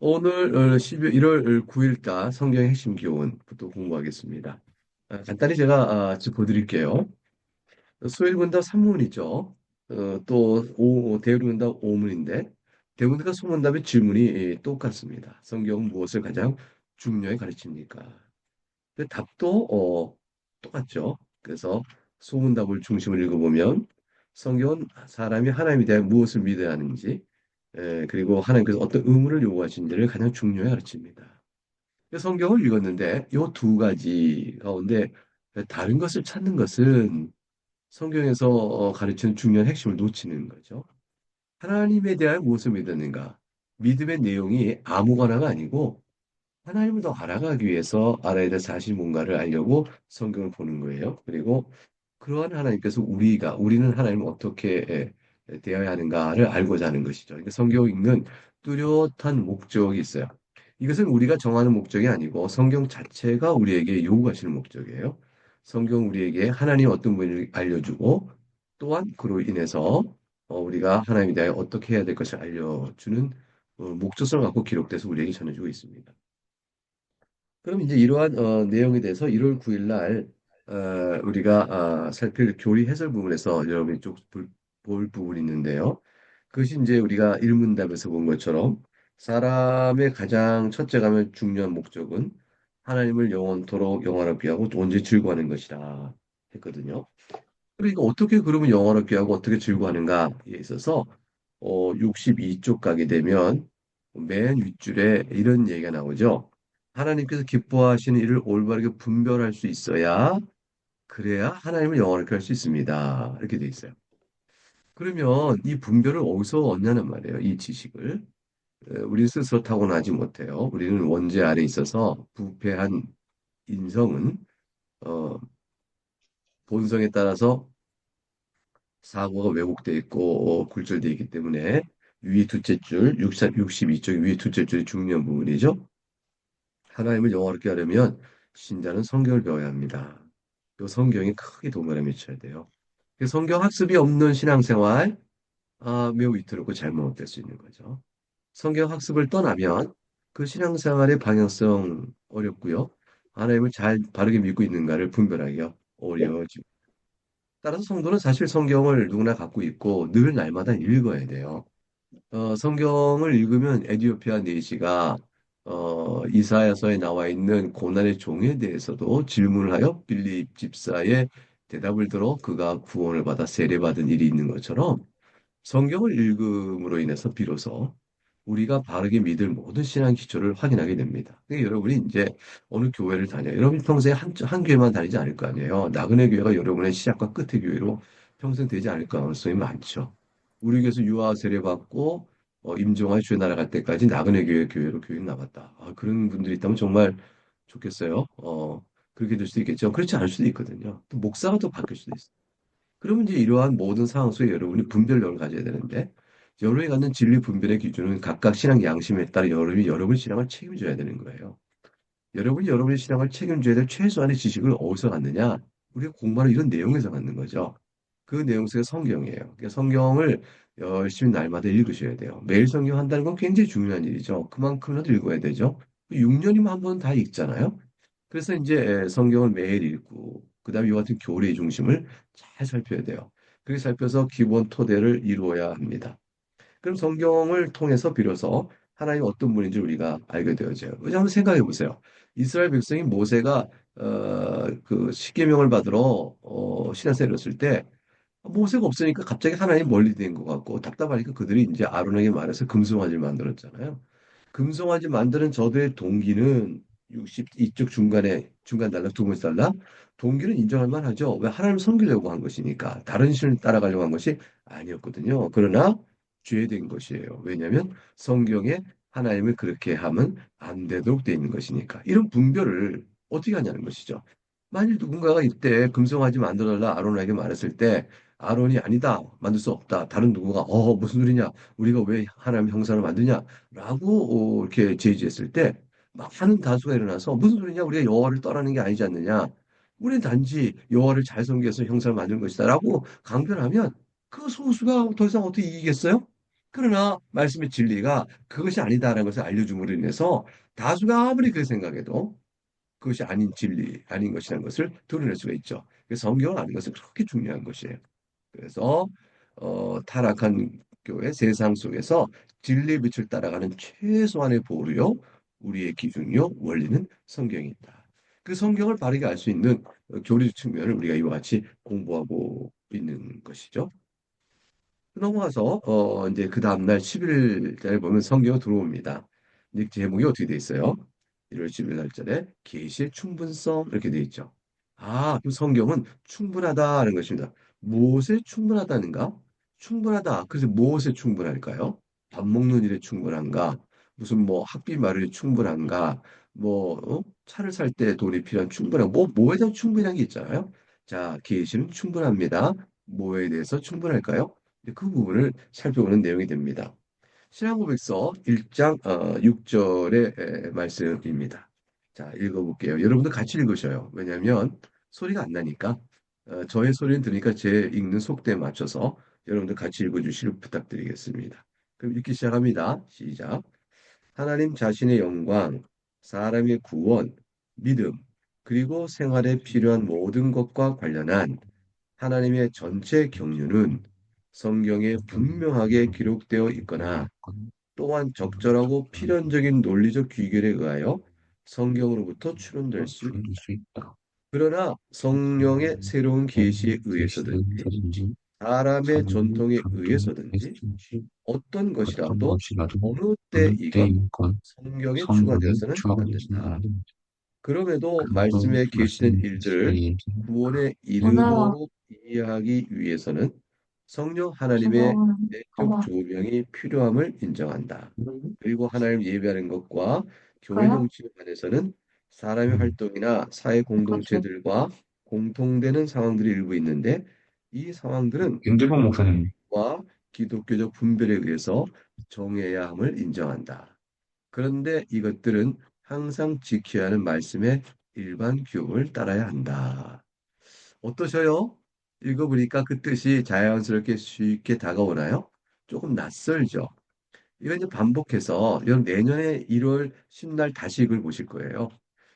오늘 12월 1월 9일자 성경의 핵심 교훈부터 공부하겠습니다. 간단히 제가 짚어드릴게요. 수일문답 3문이죠. 또 대우문답 5문인데 대우문답과 소문답의 질문이 똑같습니다. 성경은 무엇을 가장 중요히 가르칩니까? 근데 답도 똑같죠. 그래서 소문답을 중심으로 읽어보면 성경은 사람이 하나님에 대한 무엇을 믿어야 하는지 그리고 하나님께서 어떤 의무를 요구하신지를 가장 중요히 가르칩니다. 성경을 읽었는데 이 두 가지 가운데 다른 것을 찾는 것은 성경에서 가르치는 중요한 핵심을 놓치는 거죠. 하나님에 대한 무엇을 믿었는가? 믿음의 내용이 아무거나가 아니고 하나님을 더 알아가기 위해서 알아야 될 사실 뭔가를 알려고 성경을 보는 거예요. 그리고 그러한 하나님께서 우리는 하나님을 어떻게 대해야 하는가를 알고자 하는 것이죠. 그러니까 성경 읽는 뚜렷한 목적이 있어요. 이것은 우리가 정하는 목적이 아니고 성경 자체가 우리에게 요구하시는 목적이에요. 성경 우리에게 하나님 어떤 분을 알려주고 또한 그로 인해서 우리가 하나님에 대하여 어떻게 해야 될 것을 알려주는 목적성을 갖고 기록돼서 우리에게 전해주고 있습니다. 그럼 이제 이러한 내용에 대해서 1월 9일 날 우리가 살필 교리 해설 부분에서 여러분이 쭉 볼 부분이 있는데요. 그것이 이제 우리가 일문답에서 본 것처럼 사람의 가장 첫째 가면 중요한 목적은 하나님을 영원토록 영원하게 하고 온전히 즐거워하는 것이라 했거든요. 그러니까 어떻게 그러면 영원하게 하고 어떻게 즐거워하는가에 있어서 62쪽 가게 되면 맨 윗줄에 이런 얘기가 나오죠. 하나님께서 기뻐하시는 일을 올바르게 분별할 수 있어야 그래야 하나님을 영원하게 할 수 있습니다. 이렇게 돼 있어요. 그러면 이 분별을 어디서 얻냐는 말이에요. 이 지식을. 우리 스스로 타고나지 못해요. 우리는 원죄 아래 있어서 부패한 인성은 어, 본성에 따라서 사고가 왜곡되어 있고 굴절되어 있기 때문에 위에 둘째 줄, 62쪽 위에 둘째 줄이 중요한 부분이죠. 하나님을 영화롭게 하려면 신자는 성경을 배워야 합니다. 이 성경이 크게 동반을 미쳐야 돼요. 성경 학습이 없는 신앙생활, 매우 위태롭고 잘못될 수 있는 거죠. 성경 학습을 떠나면 그 신앙생활의 방향성 어렵고요. 하나님을 잘 바르게 믿고 있는가를 분별하기가 어려워지고. 따라서 성도는 사실 성경을 누구나 갖고 있고 늘 날마다 읽어야 돼요. 성경을 읽으면 에디오피아 내시가 이사야서에 나와 있는 고난의 종에 대해서도 질문을 하여 빌립 집사의 대답을 들어 그가 구원을 받아 세례받은 일이 있는 것처럼 성경을 읽음으로 인해서 비로소 우리가 바르게 믿을 모든 신앙 기초를 확인하게 됩니다. 그러니까 여러분이 이제 어느 교회를 다녀요. 여러분 평소에 한 교회만 다니지 않을 거 아니에요. 나그네 교회가 여러분의 시작과 끝의 교회로 평생 되지 않을 가능성이 많죠. 우리 교회에서 유아 세례 받고 임종할 주에 날아갈 때까지 나그네 교회로 교육 나갔다. 그런 분들이 있다면 정말 좋겠어요. 그렇게 될 수도 있겠죠. 그렇지 않을 수도 있거든요. 또 목사가 또 바뀔 수도 있어요. 그러면 이제 이러한 모든 상황 속에 여러분이 분별력을 가져야 되는데 여러분이 갖는 진리 분별의 기준은 각각 신앙 양심에 따라 여러분이 여러분 신앙을 책임져야 되는 거예요. 여러분이 여러분의 신앙을 책임져야 될 최소한의 지식을 어디서 갖느냐? 우리가 공부하는 이런 내용에서 갖는 거죠. 그 내용 속에 성경이에요. 그러니까 성경을 열심히 날마다 읽으셔야 돼요. 매일 성경 한다는 건 굉장히 중요한 일이죠. 그만큼이라도 읽어야 되죠. 6년이면 한 번 다 읽잖아요. 그래서 이제 성경을 매일 읽고 그다음에 이와 같은 교리의 중심을 잘 살펴야 돼요. 그렇게 살펴서 기본 토대를 이루어야 합니다. 그럼 성경을 통해서 비로소 하나님 어떤 분인지 우리가 알게 되어져요. 한번 생각해 보세요. 이스라엘 백성이 모세가 그 십계명을 받으러 시내산에 이뤘을 때 모세가 없으니까 갑자기 하나님 멀리 된 것 같고 답답하니까 그들이 이제 아론에게 말해서 금송아지를 만들었잖아요. 금송아지 만드는 저들의 동기는 62쪽 중간 달라 두 번째 달라 동기는 인정할 만하죠. 왜 하나님 섬기려고 한 것이니까 다른 신을 따라가려고 한 것이 아니었거든요. 그러나 죄된 것이에요. 왜냐하면 성경에 하나님을 그렇게 하면 안 되도록 돼 있는 것이니까 이런 분별을 어떻게 하냐는 것이죠. 만일 누군가가 이때 금송아지 만들어달라 아론에게 말했을 때 아론이 아니다 만들 수 없다 다른 누구가 무슨 소리냐 우리가 왜 하나님 형상을 만드냐 라고 이렇게 제지했을 때 많은 다수가 일어나서 무슨 소리냐 우리가 여호와를 떠나는 게 아니지 않느냐 우리는 단지 여호와를 잘 섬겨서 형상을 만든 것이다 라고 강변하면 그 소수가 더 이상 어떻게 이기겠어요? 그러나 말씀의 진리가 그것이 아니다라는 것을 알려줌으로 인해서 다수가 아무리 그렇게 생각해도 그것이 아닌 진리, 아닌 것이라는 것을 드러낼 수가 있죠. 그래서 성경을 아는 것은 그렇게 중요한 것이에요. 그래서 타락한 교회 세상 속에서 진리의 빛을 따라가는 최소한의 보루요, 우리의 기준이요, 원리는 성경이다. 그 성경을 바르게 알 수 있는 교리 측면을 우리가 이와 같이 공부하고 있는 것이죠. 넘어가서 이제 그 다음날 10일날에 보면 성경이 들어옵니다. 이제 제목이 어떻게 돼 있어요? 1월 10일 날짜에 계시의 충분성 이렇게 돼 있죠. 아, 그 성경은 충분하다는 것입니다. 무엇에 충분하다는가? 충분하다. 그래서 무엇에 충분할까요? 밥 먹는 일에 충분한가? 무슨 뭐 학비 마련에 충분한가? 뭐 차를 살 때 돈이 필요한 충분한 뭐에 대한 충분한 게 있잖아요. 자, 계시는 충분합니다. 뭐에 대해서 충분할까요? 그 부분을 살펴보는 내용이 됩니다. 신앙고백서 1장 6절의 말씀입니다. 자, 읽어볼게요. 여러분도 같이 읽으셔요. 왜냐하면 소리가 안 나니까 저의 소리는 들으니까 제 읽는 속도에 맞춰서 여러분들 같이 읽어주시길 부탁드리겠습니다. 그럼 읽기 시작합니다. 시작. 하나님 자신의 영광, 사람의 구원, 믿음, 그리고 생활에 필요한 모든 것과 관련한 하나님의 전체 경륜은 성경에 분명하게 기록되어 있거나 또한 적절하고 필연적인 논리적 귀결에 의하여 성경으로부터 추론될 수 있다. 줄일 수 있다. 그러나 성령의 새로운 계시에 의해서든지 계시든지 사람의 사람의 전통에 전통에 의해서든지 의해서든지 어떤 어떤 것이라도 것이라도 어느 어느 때이건 때이건 성경에 성경에 추가되어서는 안 추가되지는 된다. 않는 그럼에도 그런 말씀에 계시된 말씀이 일들을 계시의 구원에 오늘은 이르도록 이해하기 위해서는 성령 하나님의 죄송한 내적 거봐. 조명이 필요함을 인정한다. 그리고 하나님 예배하는 것과 교회 그래요? 정치에 관해서는 사람의 활동이나 사회 그치. 공동체들과 공통되는 상황들이 일부 있는데 이 상황들은 윤대범 목사님 과 기독교적 분별에 의해서 정해야 함을 인정한다. 그런데 이것들은 항상 지켜야 하는 말씀의 일반 규범을 따라야 한다. 어떠셔요? 읽어보니까 그 뜻이 자연스럽게 쉽게 다가오나요? 조금 낯설죠? 이건 이제 반복해서 여러분 내년에 1월 10날 다시 이걸 보실 거예요.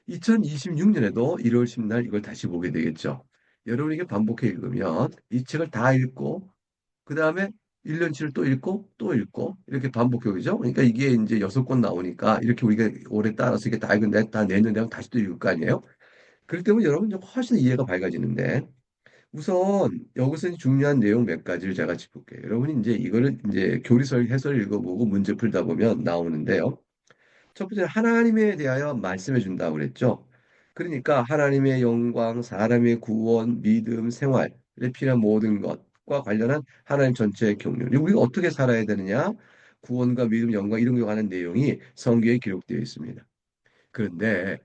2026년에도 1월 10날 이걸 다시 보게 되겠죠. 여러분 이게 반복해 읽으면 이 책을 다 읽고 그 다음에 1년치를 또 읽고 또 읽고 이렇게 반복적이죠. 그러니까 이게 이제 6권 나오니까 이렇게 우리가 올해 따라서 이게 다 읽은데 다 내년 되면 다시 또 읽을 거 아니에요. 그렇기 때문에 여러분 좀 훨씬 이해가 밝아지는데 우선 여기서 중요한 내용 몇 가지를 제가 짚을게요. 여러분이 이제 이거를 이제 교리설 해설 읽어보고 문제 풀다 보면 나오는데요. 첫 번째 하나님에 대하여 말씀해 준다고 그랬죠. 그러니까 하나님의 영광, 사람의 구원, 믿음, 생활에 필요한 모든 것과 관련한 하나님 전체의 경륜. 우리가 어떻게 살아야 되느냐? 구원과 믿음, 영광 이런 거 관한 내용이 성경에 기록되어 있습니다. 그런데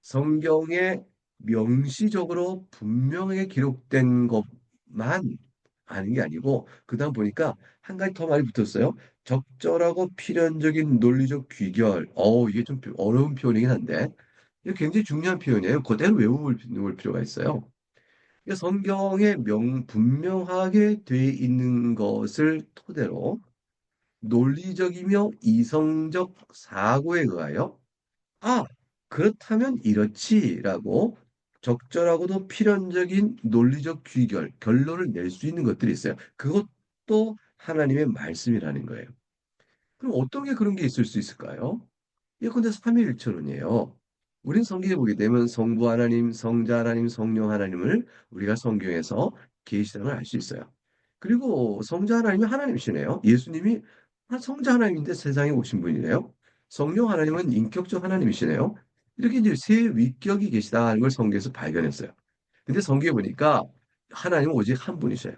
성경에 명시적으로 분명하게 기록된 것만 아는 게 아니고 그다음 보니까 한 가지 더 많이 붙었어요. 적절하고 필연적인 논리적 귀결. 이게 좀 어려운 표현이긴 한데 이게 굉장히 중요한 표현이에요. 그대로 외울 필요가 있어요. 그러니까 성경에 분명하게 돼 있는 것을 토대로 논리적이며 이성적 사고에 의하여 아, 그렇다면 이렇지라고 적절하고도 필연적인 논리적 귀결, 결론을 낼 수 있는 것들이 있어요. 그것도 하나님의 말씀이라는 거예요. 그럼 어떤 게 그런 게 있을 수 있을까요? 예컨대 삼위일체론이에요. 우린 성경에 보게 되면 성부 하나님, 성자 하나님, 성령 하나님을 우리가 성경에서 계시됨을 알 수 있어요. 그리고 성자 하나님이 하나님이시네요. 예수님이 성자 하나님인데 세상에 오신 분이네요. 성령 하나님은 인격적 하나님이시네요. 이렇게 이제 세 위격이 계시다는 걸 성경에서 발견했어요. 근데 성경에 보니까 하나님은 오직 한 분이셔요.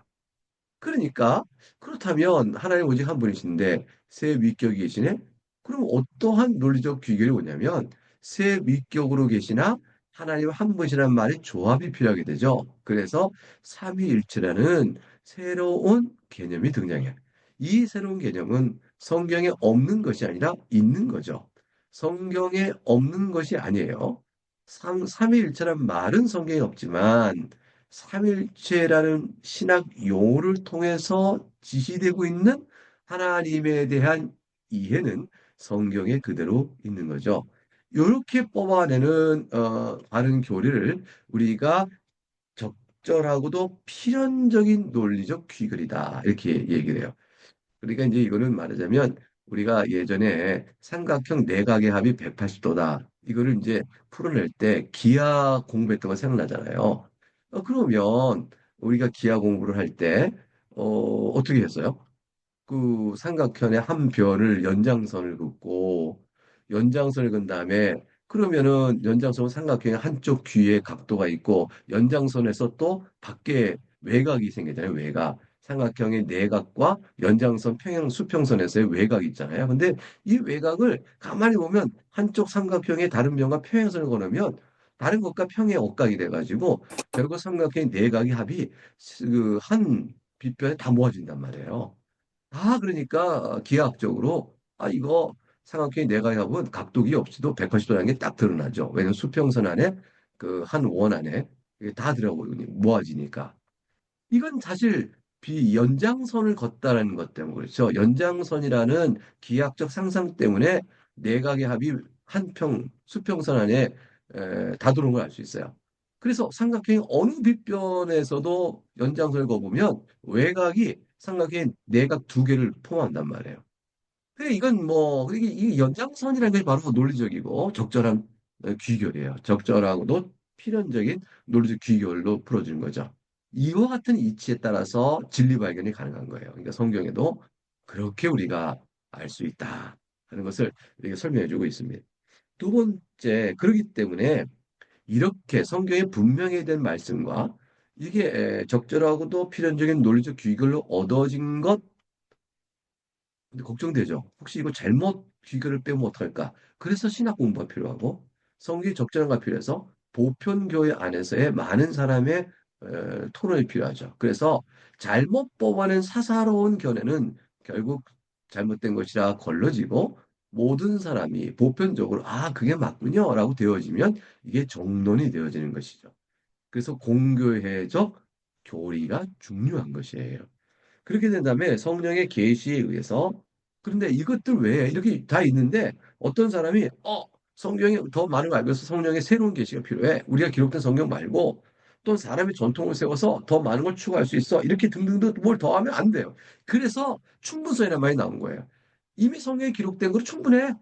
그러니까 그렇다면 하나님 오직 한 분이신데 세 위격이 계시네? 그럼 어떠한 논리적 귀결이 오냐면 세 위격으로 계시나 하나님 한 분이라는 말의 조합이 필요하게 되죠. 그래서 삼위일체라는 새로운 개념이 등장해요. 이 새로운 개념은 성경에 없는 것이 아니라 있는 거죠. 성경에 없는 것이 아니에요. 삼위일체란 말은 성경에 없지만 삼일체라는 신학 용어를 통해서 지시되고 있는 하나님에 대한 이해는 성경에 그대로 있는 거죠. 이렇게 뽑아내는 바른 교리를 우리가 적절하고도 필연적인 논리적 귀결이다. 이렇게 얘기를 해요. 그러니까 이제 이거는 말하자면 우리가 예전에 삼각형 내각의 합이 180도다. 이거를 이제 풀어낼 때 기하 공부했던 거 생각나잖아요. 그러면 우리가 기하 공부를 할 때, 어떻게 했어요? 그 삼각형의 한 변을 연장선을 긋고 연장선을 긋은 다음에 그러면은 연장선은 삼각형의 한쪽 귀에 각도가 있고 연장선에서 또 밖에 외곽이 생기잖아요. 외곽. 삼각형의 내각과 연장선 평행 수평선에서의 외곽이 있잖아요. 근데 이 외곽을 가만히 보면 한쪽 삼각형의 다른 변과 평행선을 걸으면 다른 것과 평행 억각이 돼가지고 결국 삼각형의 내각의 합이 그 한 빗변에 다 모아진단 말이에요. 그러니까 기하학적으로 이거 삼각형의 내각합은 각도기 없이도 180도라는 게 딱 드러나죠. 왜냐면 수평선 안에 그 한 원 안에 이게 다 들어가고 모아지니까. 이건 사실 비연장선을 걷다라는 것 때문에 그렇죠. 연장선이라는 기하학적 상상 때문에 내각의 합이 한 평, 수평선 안에 다 들어온 걸 알 수 있어요. 그래서 삼각형의 어느 빗변에서도 연장선을 그어보면 외곽이 삼각형의 내각 두 개를 포함한단 말이에요. 그래, 이건 뭐, 이게 연장선이라는 게 바로 논리적이고 적절한 귀결이에요. 적절하고도 필연적인 논리적 귀결로 풀어주는 거죠. 이와 같은 이치에 따라서 진리 발견이 가능한 거예요. 그러니까 성경에도 그렇게 우리가 알 수 있다 하는 것을 이렇게 설명해 주고 있습니다. 두 번째, 그렇기 때문에 이렇게 성경에 분명히 된 말씀과 이게 적절하고도 필연적인 논리적 귀결로 얻어진 것 근데 걱정되죠. 혹시 이거 잘못 귀결을 빼면 어떡할까? 그래서 신학 공부가 필요하고 성경이 적절한가 필요해서 보편교회 안에서의 많은 사람의 토론이 필요하죠. 그래서 잘못 뽑아낸 사사로운 견해는 결국 잘못된 것이라 걸러지고 모든 사람이 보편적으로 그게 맞군요라고 되어지면 이게 정론이 되어지는 것이죠. 그래서 공교회적 교리가 중요한 것이에요. 그렇게 된 다음에 성령의 계시에 의해서 그런데 이것들 외에 이렇게 다 있는데 어떤 사람이 성경이 더 많은 걸 알고 있어 성령의 새로운 계시가 필요해. 우리가 기록된 성경 말고 또 사람의 전통을 세워서 더 많은 걸 추구할 수 있어. 이렇게 등등등 뭘 더하면 안 돼요. 그래서 충분성이란 말이 나온 거예요. 이미 성경에 기록된 거 충분해.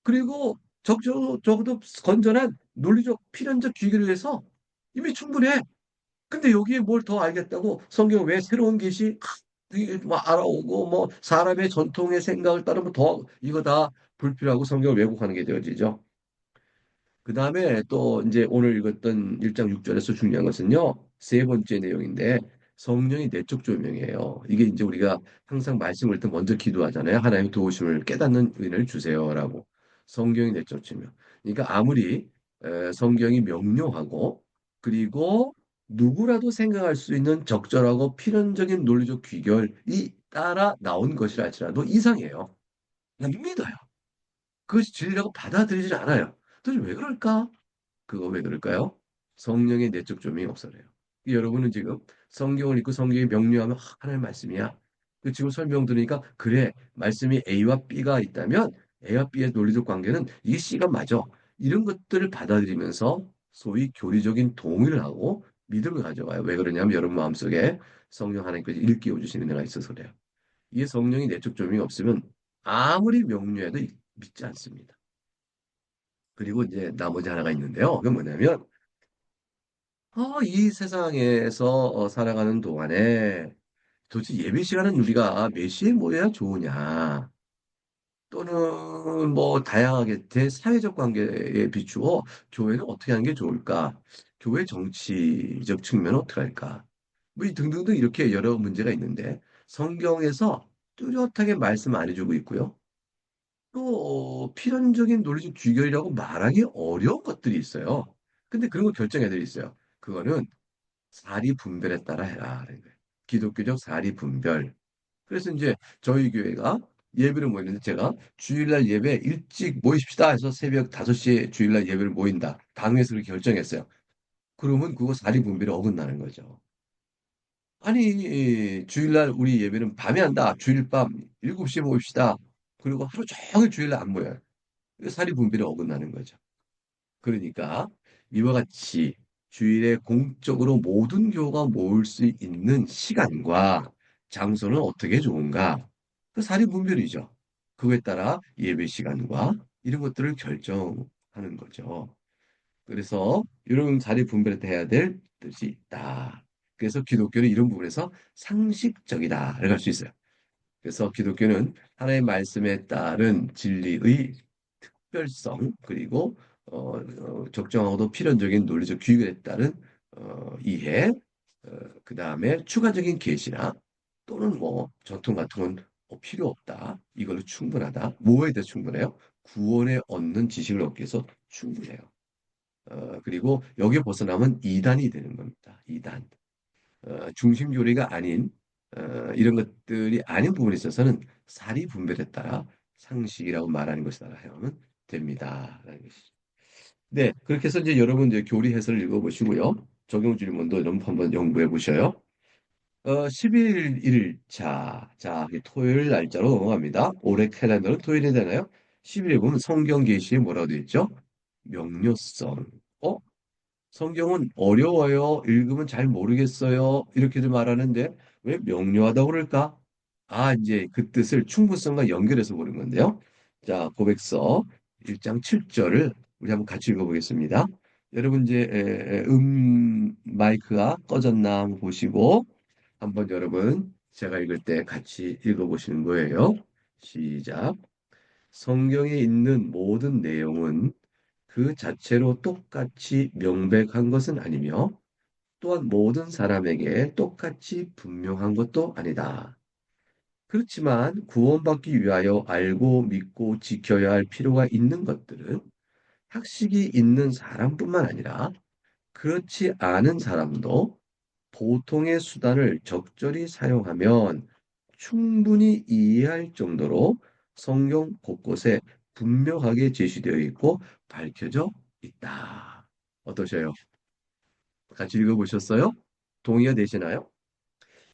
그리고 적어도 건전한 논리적 필연적 귀결을 위해서 이미 충분해. 근데 여기에 뭘 더 알겠다고 성경 왜 새로운 계시 이게 뭐 알아오고 뭐 사람의 전통의 생각을 따르면 더 이거 다 불필요하고 성경을 왜곡하는 게 되어지죠. 그 다음에 또 이제 오늘 읽었던 1장 6절에서 중요한 것은요. 세 번째 내용인데 성령이 내적 조명이에요. 이게 이제 우리가 항상 말씀을 때 먼저 기도하잖아요. 하나님 도우심을 깨닫는 은혜를 주세요라고. 성경이 내적 조명. 그러니까 아무리 성경이 명료하고 그리고 누구라도 생각할 수 있는 적절하고 필연적인 논리적 귀결이 따라 나온 것이라 할지라도 이상해요. 그냥 믿어요. 그것이 진리라고 받아들이질 않아요. 도대체 왜 그럴까? 그거 왜 그럴까요? 성령의 내적 조명이 없어요. 여러분은 지금 성경을 읽고 성경이 명료하면 하나님 말씀이야. 그 지금 설명 들으니까 그래 말씀이 A와 B가 있다면 A와 B의 논리적 관계는 이게 C가 맞아. 이런 것들을 받아들이면서 소위 교리적인 동의를 하고 믿음을 가져와요. 왜 그러냐면 여러분 마음속에 성령 하나님께서 일깨워 주시는 은혜가 있어서 그래요. 이게 성령이 내적 조명이 없으면 아무리 명료해도 믿지 않습니다. 그리고 이제 나머지 하나가 있는데요. 그게 뭐냐면 이 세상에서 살아가는 동안에 도대체 예배 시간은 우리가 몇 시에 모여야 좋으냐? 또는 뭐 다양하게 대사회적 관계에 비추어 교회는 어떻게 하는 게 좋을까? 교회 정치적 측면은 어떻게 할까? 뭐 등등등 이렇게 여러 문제가 있는데 성경에서 뚜렷하게 말씀 안 해주고 있고요. 또 필연적인 논리적 귀결이라고 말하기 어려운 것들이 있어요. 근데 그런 거 결정해야 있어요. 그거는 사리 분별에 따라 해라. 그런 거예요. 기독교적 사리 분별. 그래서 이제 저희 교회가 예배를 모이는데 제가 주일날 예배 일찍 모이십시다 해서 새벽 5시에 주일날 예배를 모인다. 당회에서 그렇게 결정했어요. 그러면 그거 사리 분별에 어긋나는 거죠. 아니, 주일날 우리 예배는 밤에 한다. 주일 밤 7시에 모입시다. 그리고 하루 종일 주일날 안 모여요. 이거 사리분별이 어긋나는 거죠. 그러니까 이와 같이 주일에 공적으로 모든 교우가 모일 수 있는 시간과 장소는 어떻게 좋은가? 그 사리분별이죠. 그거에 따라 예배 시간과 이런 것들을 결정하는 거죠. 그래서 이런 사리분별에 해야 될 뜻이 있다. 그래서 기독교는 이런 부분에서 상식적이다. 이렇게 할 수 있어요. 그래서 기독교는 하나님의 말씀에 따른 진리의 특별성 그리고 적정하고도 필연적인 논리적 규율에 따른 이해, 그 다음에 추가적인 계시나 또는 뭐 전통 같은 건 필요 없다. 이걸로 충분하다. 뭐에 대해 충분해요? 구원에 얻는 지식을 얻기 위해서 충분해요. 그리고 여기에 벗어나면 이단이 되는 겁니다. 이단. 중심 교리가 아닌 이런 것들이 아닌 부분에 있어서는 사리 분별에 따라 상식이라고 말하는 것이다 하면 됩니다. 라는 것이죠. 네, 그렇게 해서 이제 여러분 이제 교리 해설을 읽어보시고요. 적용 질문도 여러분 한번 연구해 보셔요. 11일 1일차, 자, 토요일 날짜로 넘어갑니다. 올해 캘린더는 토요일이 되나요? 11일 보면 성경 계시에 뭐라고 되어 있죠? 명료성. 어? 성경은 어려워요. 읽으면 잘 모르겠어요. 이렇게도 말하는데 왜 명료하다고 그럴까? 아, 이제 그 뜻을 충분성과 연결해서 보는 건데요. 자, 고백서 1장 7절을 우리 한번 같이 읽어보겠습니다. 여러분 이제 마이크가 꺼졌나 한번 보시고 한번 여러분 제가 읽을 때 같이 읽어보시는 거예요. 시작. 성경에 있는 모든 내용은 그 자체로 똑같이 명백한 것은 아니며 또한 모든 사람에게 똑같이 분명한 것도 아니다. 그렇지만 구원받기 위하여 알고 믿고 지켜야 할 필요가 있는 것들은 학식이 있는 사람뿐만 아니라 그렇지 않은 사람도 보통의 수단을 적절히 사용하면 충분히 이해할 정도로 성경 곳곳에 분명하게 제시되어 있고 밝혀져 있다. 어떠셔요? 같이 읽어보셨어요? 동의가 되시나요?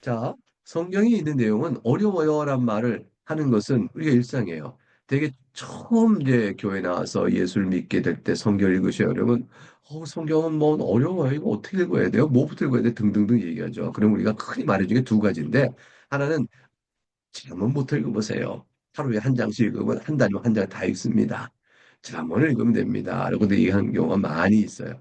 자, 성경에 있는 내용은 어려워요란 말을 하는 것은 우리가 일상이에요. 되게 처음 이제 교회 나와서 예수를 믿게 될 때 성경 읽으셔요. 여러분, 성경은 뭐 어려워요. 이거 어떻게 읽어야 돼요? 뭐부터 읽어야 돼? 등등등 얘기하죠. 그럼 우리가 흔히 말해준 게 두 가지인데, 하나는 잠언부터 읽어보세요. 하루에 한 장씩 읽으면 한 달이면 한 장 다 읽습니다. 잠언을 읽으면 됩니다. 라고 얘기하는 경우가 많이 있어요.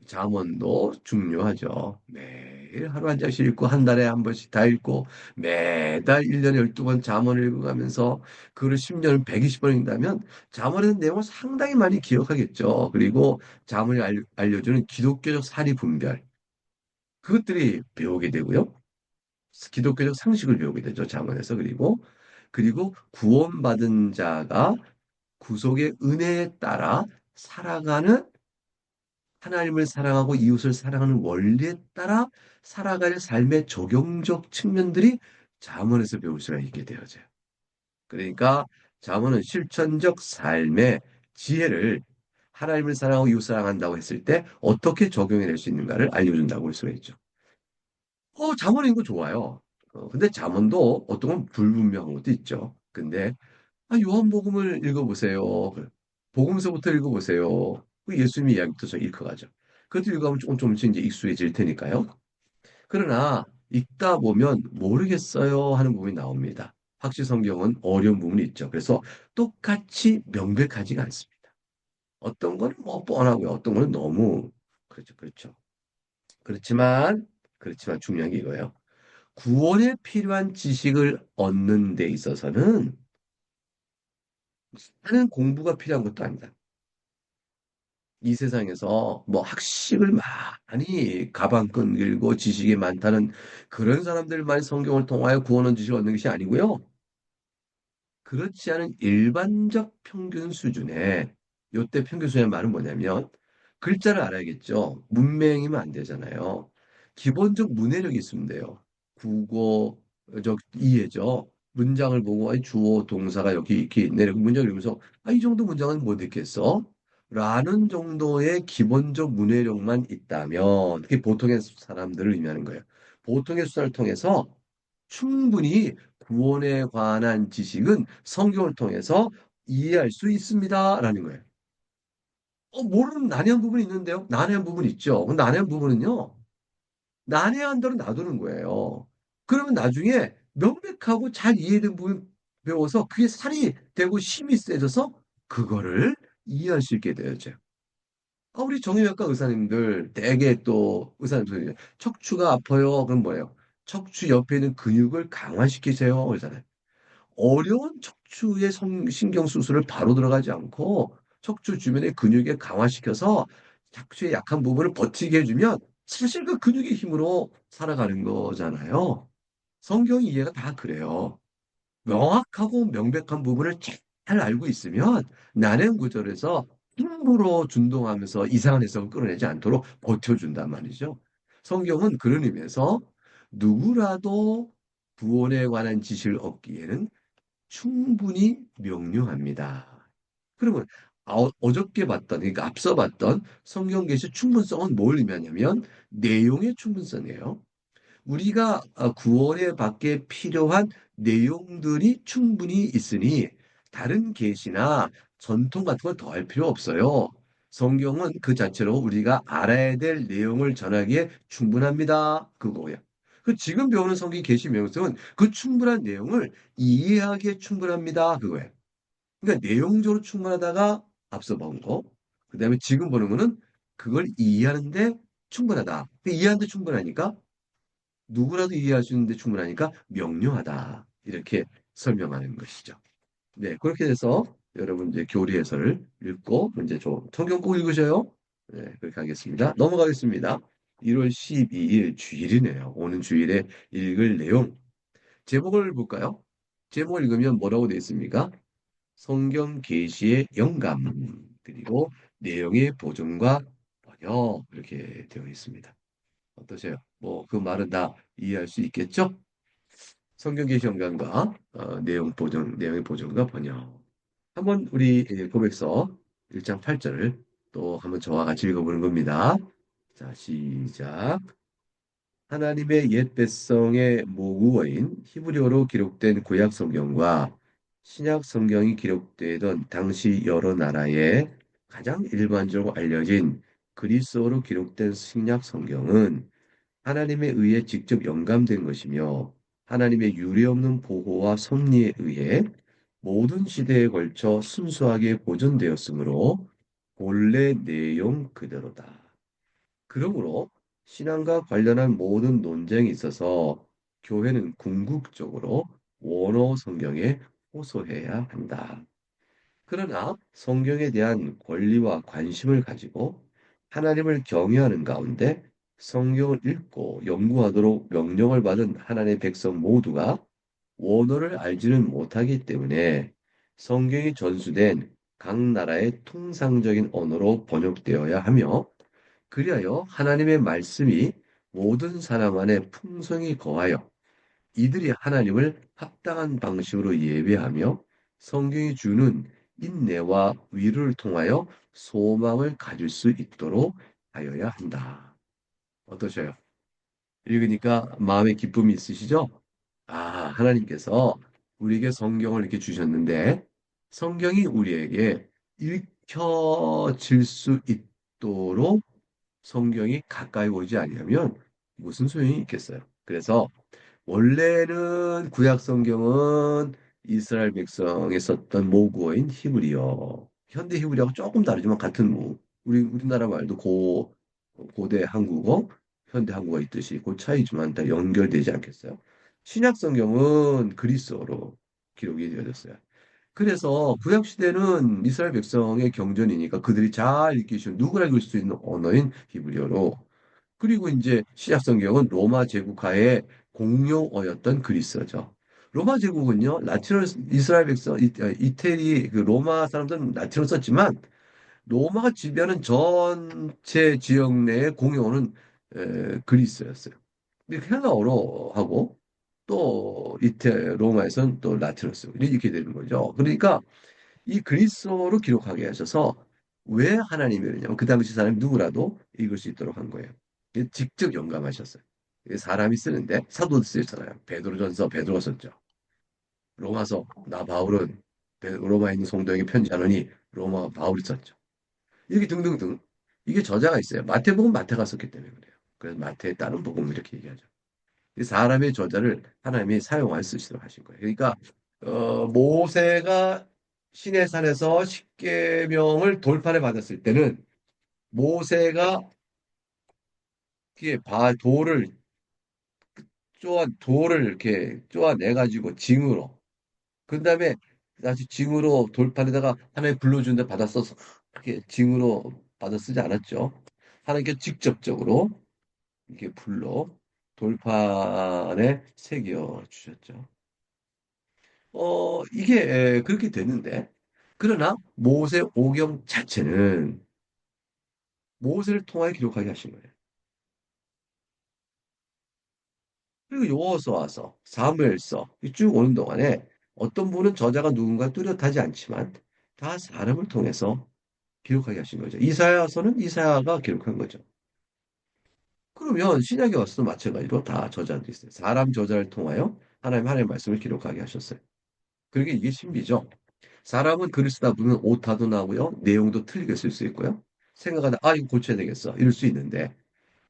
잠언도 중요하죠. 매일 하루 한 장씩 읽고 한 달에 한 번씩 다 읽고 매달 1년에 12번 잠언을 읽어가면서 그걸 10년을 120번 읽는다면 잠언의 내용을 상당히 많이 기억하겠죠. 그리고 잠언이 알려주는 기독교적 사리 분별 그것들이 배우게 되고요. 기독교적 상식을 배우게 되죠. 잠언에서 그리고 구원받은 자가 구속의 은혜에 따라 살아가는 하나님을 사랑하고 이웃을 사랑하는 원리에 따라 살아갈 삶의 적용적 측면들이 잠언에서 배울 수가 있게 되어져요. 그러니까 잠언은 실천적 삶의 지혜를 하나님을 사랑하고 이웃 사랑한다고 했을 때 어떻게 적용해낼 수 있는가를 알려준다고 할 수가 있죠. 잠언 읽는 거 좋아요. 근데 잠언도 어떤 건 불분명한 것도 있죠. 근데 요한복음을 읽어보세요. 복음서부터 읽어보세요. 그 예수님의 이야기부터 저 읽어가죠. 그것도 읽어가면 조금씩 이제 익숙해질 테니까요. 그러나 읽다 보면 모르겠어요 하는 부분이 나옵니다. 확실히 성경은 어려운 부분이 있죠. 그래서 똑같이 명백하지가 않습니다. 어떤 거는 뭐 뻔하고요. 어떤 거는 너무 그렇죠. 그렇죠. 그렇지만 중요한 게 이거예요. 구원에 필요한 지식을 얻는 데 있어서는 하는 공부가 필요한 것도 아니다. 이 세상에서 뭐 학식을 많이 가방끈 길고 지식이 많다는 그런 사람들만 성경을 통하여 구원한 지식을 얻는 것이 아니고요. 그렇지 않은 일반적 평균 수준의 요때 평균 수준의 말은 뭐냐면 글자를 알아야겠죠. 문맹이면 안 되잖아요. 기본적 문해력이 있으면 돼요. 국어, 이해죠. 문장을 보고 주어, 동사가 여기 이렇게 있네. 이렇게 문장을 읽으면서 이 정도 문장은 못 읽겠어? 라는 정도의 기본적 문해력만 있다면 그게 보통의 사람들을 의미하는 거예요. 보통의 수단을 통해서 충분히 구원에 관한 지식은 성경을 통해서 이해할 수 있습니다라는 거예요. 모르는 난해한 부분이 있는데요. 난해한 부분이 있죠. 그 난해한 부분은요. 난해한 대로 놔두는 거예요. 그러면 나중에 명백하고 잘 이해된 부분 배워서 그게 살이 되고 힘이 세져서 그거를 이해할 수 있게 되죠. 우리 정형외과 의사님들 대개 또 의사님들 척추가 아파요. 그럼 뭐예요? 척추 옆에 있는 근육을 강화시키세요. 그러잖아요. 어려운 척추의 신경 수술을 바로 들어가지 않고 척추 주변의 근육에 강화시켜서 척추의 약한 부분을 버티게 해주면 사실 그 근육의 힘으로 살아가는 거잖아요. 성경 이해가 다 그래요. 명확하고 명백한 부분을 잘 알고 있으면 나는 구절에서 힘으로 준동하면서 이상한 해석을 끌어내지 않도록 버텨준단 말이죠. 성경은 그런 의미에서 누구라도 구원에 관한 지식을 얻기에는 충분히 명료합니다. 그러면 어저께 봤던, 그러니까 앞서 봤던 성경 계시 충분성은 뭘 의미하냐면 내용의 충분성이에요. 우리가 구원에 받게 필요한 내용들이 충분히 있으니 다른 계시나 전통 같은 걸 더 할 필요 없어요. 성경은 그 자체로 우리가 알아야 될 내용을 전하기에 충분합니다. 그거예요. 그 지금 배우는 성경 계시 명성은 그 충분한 내용을 이해하기에 충분합니다. 그거예요. 그러니까 내용적으로 충분하다가 앞서 본 거. 그다음에 지금 보는 거는 그걸 이해하는데 충분하다. 이해하는데 충분하니까 누구라도 이해할 수 있는데 충분하니까 명료하다. 이렇게 설명하는 것이죠. 네, 그렇게 돼서 여러분 이제 교리 해설을 읽고 이제 좀 성경 꼭 읽으셔요. 네, 그렇게 하겠습니다. 넘어가겠습니다. 1월 12일 주일이네요. 오는 주일에 읽을 내용. 제목을 볼까요? 제목을 읽으면 뭐라고 되어 있습니까? 성경 계시의 영감 그리고 내용의 보존과 번역 이렇게 되어 있습니다. 어떠세요? 뭐 그 말은 다 이해할 수 있겠죠? 성경 계시 연관과 내용 보존, 내용의 보존과 번역. 한번 우리 고백서 1장 8절을 또 한번 저와 같이 읽어보는 겁니다. 자, 시작. 하나님의 옛 백성의 모국어인 히브리어로 기록된 구약 성경과 신약 성경이 기록되던 당시 여러 나라에 가장 일반적으로 알려진 그리스어로 기록된 신약 성경은 하나님에 의해 직접 영감된 것이며 하나님의 유례없는 보호와 섭리에 의해 모든 시대에 걸쳐 순수하게 보존되었으므로 본래 내용 그대로다. 그러므로 신앙과 관련한 모든 논쟁이 있어서 교회는 궁극적으로 원어 성경에 호소해야 한다. 그러나 성경에 대한 권리와 관심을 가지고 하나님을 경외하는 가운데 성경을 읽고 연구하도록 명령을 받은 하나님의 백성 모두가 원어를 알지는 못하기 때문에 성경이 전수된 각 나라의 통상적인 언어로 번역되어야 하며 그리하여 하나님의 말씀이 모든 사람 안에 풍성히 거하여 이들이 하나님을 합당한 방식으로 예배하며 성경이 주는 인내와 위로를 통하여 소망을 가질 수 있도록 하여야 한다. 어떠셔요? 읽으니까 마음의 기쁨이 있으시죠? 하나님께서 우리에게 성경을 이렇게 주셨는데 성경이 우리에게 읽혀질 수 있도록 성경이 가까이 오지 않으면 무슨 소용이 있겠어요? 그래서 원래는 구약 성경은 이스라엘 백성이 썼던 모국어인 히브리어, 현대 히브리어하고 조금 다르지만 같은 우리나라 말도 고대 한국어, 현대 한국어 있듯이 그 차이지만 다 연결되지 않겠어요? 신약 성경은 그리스어로 기록이 되어졌어요. 그래서 구약 시대는 이스라엘 백성의 경전이니까 그들이 잘 읽기 쉬운 누구나 읽을 수 있는 언어인 히브리어로 그리고 이제 신약 성경은 로마 제국하에 공용어였던 그리스어죠. 로마 제국은요, 라틴어 이스라엘 백성 이태리 그 로마 사람들은 라틴어 썼지만 로마가 지배하는 전체 지역 내의 공용어는 그리스어였어요. 이렇게 헬라어로 하고 또 로마에서는 또 라틴어 쓰고 이렇게 되는 거죠. 그러니까 이 그리스어로 기록하게 하셔서 왜 하나님이 그러냐면 그 당시 사람이 누구라도 읽을 수 있도록 한 거예요. 직접 영감하셨어요. 사람이 쓰는데 사도도 쓰였잖아요. 베드로전서 베드로가 썼죠. 로마서 나 바울은 로마에 있는 성도에게 편지하노니 로마 바울이 썼죠. 이렇게 등등등. 이게 저자가 있어요. 마태복음 마태가 썼기 때문에 그래요. 그래서 마태에 따른 복음 이렇게 얘기하죠. 이 사람의 저자를 하나님이 사용하여 쓰시도록 하신 거예요. 그러니까 모세가 시내산에서 십계명을 돌판에 받았을 때는 모세가 돌을 돌을 이렇게 쪼아내 가지고 징으로 그 다음에 다시 징으로 돌판에다가 하나님 불러주는데 받아 써서 그렇게 징으로 받아 쓰지 않았죠. 하나님께 직접적으로 이렇게 불러 돌판에 새겨 주셨죠. 이게 그렇게 되는데 그러나 모세 오경 자체는 모세를 통하여 기록하게 하신 거예요. 그리고 여호수아서, 사무엘서 쭉 오는 동안에 어떤 분은 저자가 누군가 뚜렷하지 않지만 다 사람을 통해서 기록하게 하신 거죠. 이사야서는 이사야가 기록한 거죠. 그러면 신약에 와서도 마찬가지로 다 저자들이 있어요. 사람 저자를 통하여 하나님 말씀을 기록하게 하셨어요. 그러게 이게 신비죠. 사람은 글을 쓰다 보면 오타도 나고요. 내용도 틀리게 쓸 수 있고요. 생각하다 이거 고쳐야 되겠어. 이럴 수 있는데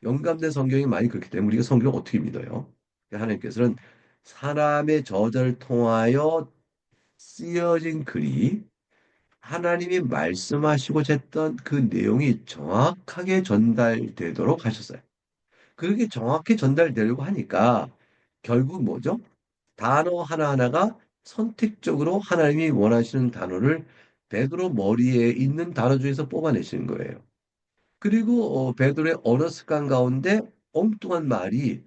영감된 성경이 많이 그렇기 때문에 우리가 성경을 어떻게 믿어요? 하나님께서는 사람의 저자를 통하여 쓰여진 글이 하나님이 말씀하시고자 했던 그 내용이 정확하게 전달되도록 하셨어요. 그렇게 정확히 전달되려고 하니까 결국 뭐죠? 단어 하나하나가 선택적으로 하나님이 원하시는 단어를 베드로 머리에 있는 단어 중에서 뽑아내시는 거예요. 그리고 베드로의 언어 습관 가운데 엉뚱한 말이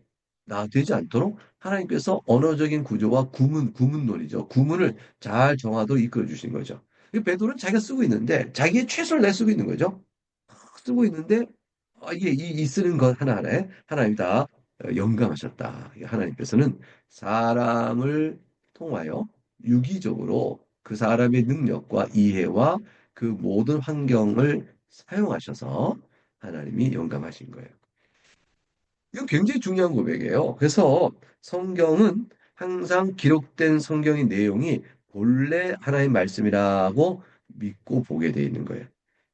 되지 않도록 하나님께서 언어적인 구조와 구문론이죠. 구문을 잘 정하도록 이끌어 주신 거죠. 이 베드로는 자기가 쓰고 있는데 자기의 최선을 내 쓰고 있는 거죠. 쓰고 있는데 이게 이 쓰는 것 하나하나에 하나님이 다 영감하셨다. 하나님께서는 사람을 통하여 유기적으로 그 사람의 능력과 이해와 그 모든 환경을 사용하셔서 하나님이 영감하신 거예요. 이건 굉장히 중요한 고백이에요. 그래서 성경은 항상 기록된 성경의 내용이 본래 하나님의 말씀이라고 믿고 보게 되어 있는 거예요.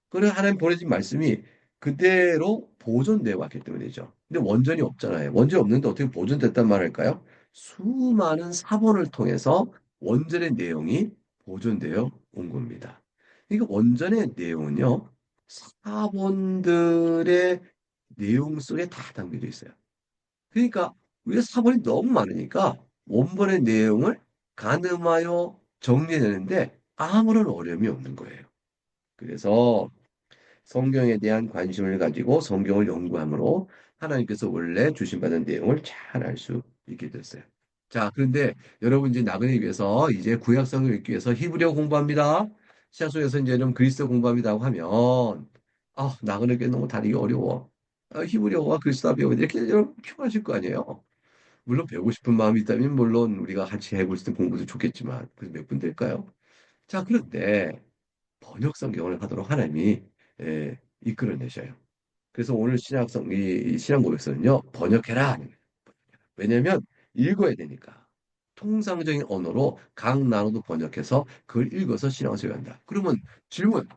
그래 하나님 보내신 말씀이 그대로 보존되어 왔기 때문이죠. 근데 원전이 없잖아요. 원전이 없는데 어떻게 보존됐단 말일까요? 수많은 사본을 통해서 원전의 내용이 보존되어 온 겁니다. 그러니까 원전의 내용은요, 사본들의 내용 속에 다 담겨져 있어요. 그러니까 우리가 사본이 너무 많으니까 원본의 내용을 가늠하여 정리해내는데 아무런 어려움이 없는 거예요. 그래서 성경에 대한 관심을 가지고 성경을 연구함으로 하나님께서 원래 주신받은 내용을 잘 알 수 있게 됐어요. 자, 그런데 여러분 이제 나그네 위해서 이제 구약 성경 읽기 위해서 히브리어 공부합니다. 시작 속에서 이제 좀 그리스어 공부합니다고 하면 나그네께 너무 다루기 어려워. 히브리어와 그리스어 배우고 이렇게 여러분 피곤하실 거 아니에요. 물론 배우고 싶은 마음이 있다면 물론 우리가 같이 해볼 수 있는 공부도 좋겠지만 그래서 몇 분 될까요? 자, 그런데 번역 성경을 하도록 하나님이 이끌어내셔요. 그래서 오늘 이 신약 고백서는요, 번역해라 하는 거예요. 왜냐면 읽어야 되니까. 통상적인 언어로 각 나라도 번역해서 그걸 읽어서 신앙을 소유한다. 그러면 질문.